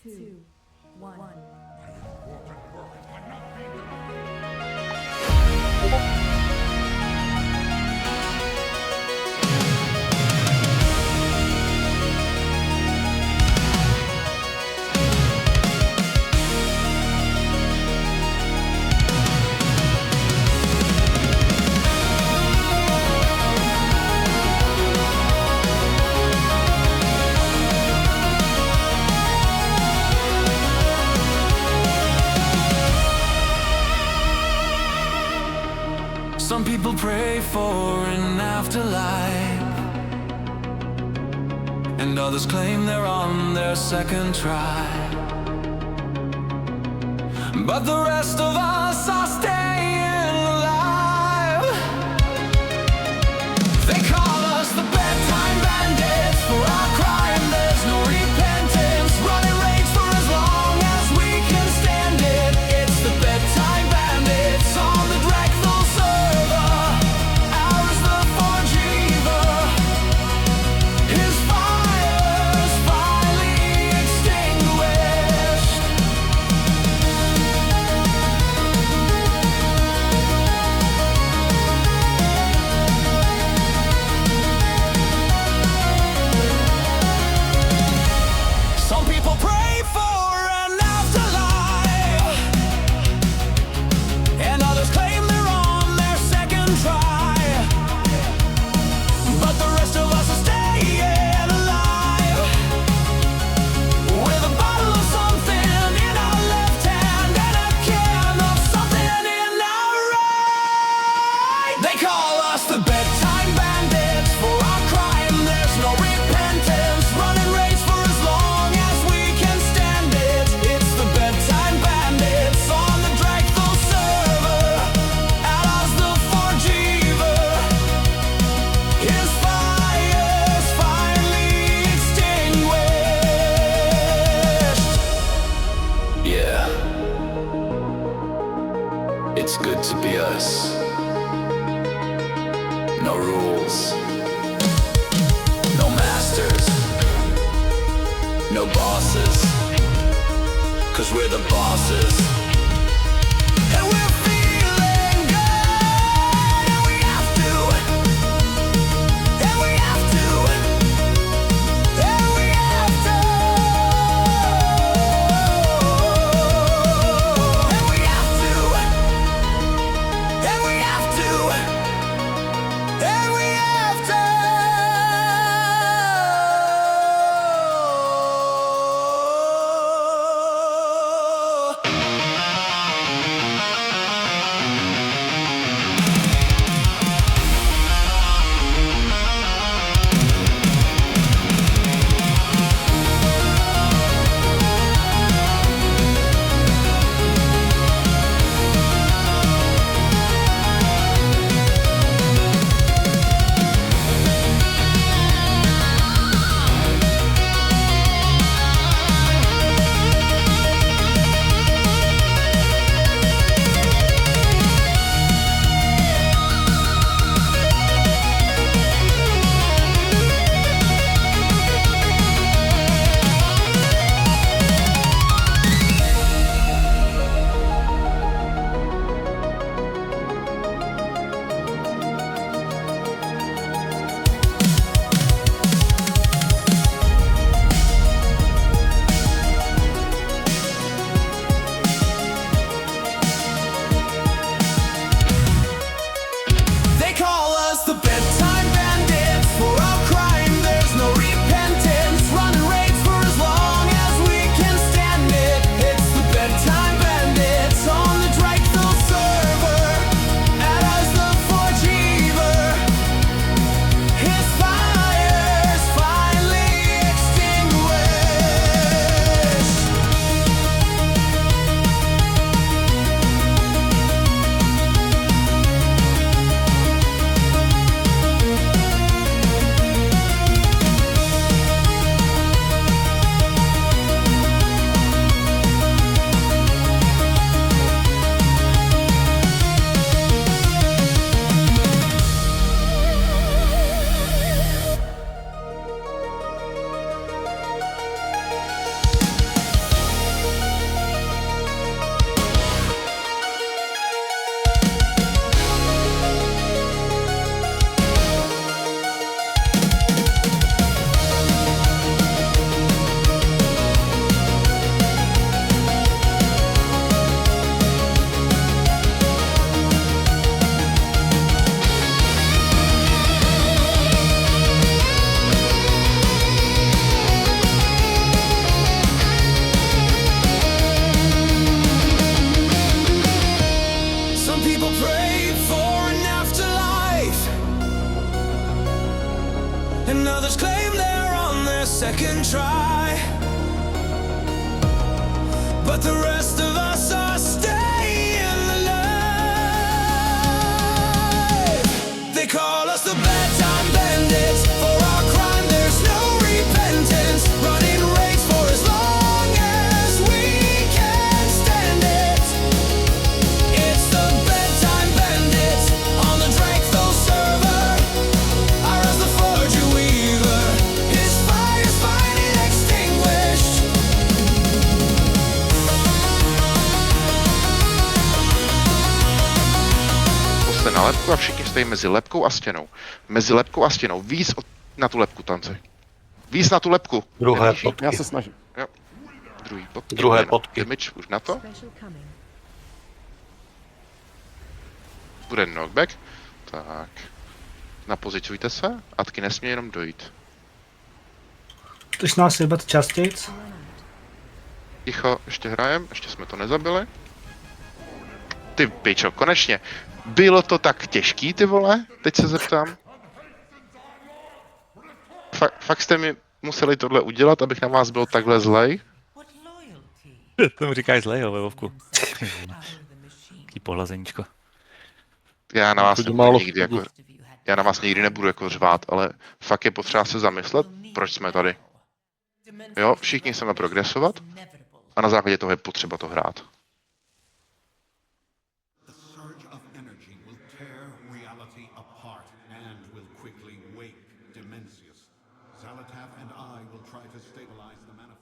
2, 1. Some people pray for an afterlife, and others claim they're on their second try. But the rest of us are staying alive. They call us the Bedtime Bandits. For our crime there's no repentance. Running rage for as long as we can stand it. It's the Bedtime Bandits on the Dragthul server. Araz the Forgeweaver. His fire's finally extinguished. Some people pray for an afterlife, and others claim they're on their second try. But the rest of us are staying alive, with a bottle of something in our left hand and a can of something in our right. They call us the Bedtime Bandits. For our crime there's no repentance. Running race for as long as we can stand it. It's the Bedtime Bandits on the Dragthul server. Araz the Forgeweaver. His fire's finally extinguished. Yeah, it's good to be us. No rules, no masters, no bosses, 'cause we're the bosses. And we're feeling good, and we have to, and we have to, and we have to, and we have to, and we have to, and we have to. but the rest of us are staying alive. They call us the Bedtime Bandits. For our crime there's no repentance. Running raids for as long as we can stand it. It's the Bedtime Bandits on the Drake server. Araz the Forgeweaver, his fire's finally extinguished. Jste na lebku a všichni stojí mezi lebkou a stěnou. Mezi lebkou a stěnou. Víc na tu lebku, tanci. Víc na tu lebku. Druhé Nemůžeš jít? potky. Já se snažím. Jo. Druhý potky. Druhé potky. Damage už na to. Bude knockback. Tak. Napozicujte se. Atky nesmí jenom dojít. Chceš nás jebat častějc? Ticho, ještě hrajem, ještě jsme to nezabili. Ty pičo, konečně. Bylo to tak těžký, ty vole? Teď se zeptám. Fakt jste mi museli tohle udělat, abych na vás byl takhle zlej? Tomu říkáš zlej, ve Vovku. Taký pohlazeníčko. Já na vás Chodí nebudu málo nikdy vkudu. jako... Já na vás nikdy nebudu jako řvát, ale fakt je potřeba se zamyslet, proč jsme tady. Jo, všichni chceme progresovat a na základě toho je potřeba to hrát. The surge of energy will tear reality apart and will quickly wake Dimensius. Zalatath and I will try to stabilize the manifestation.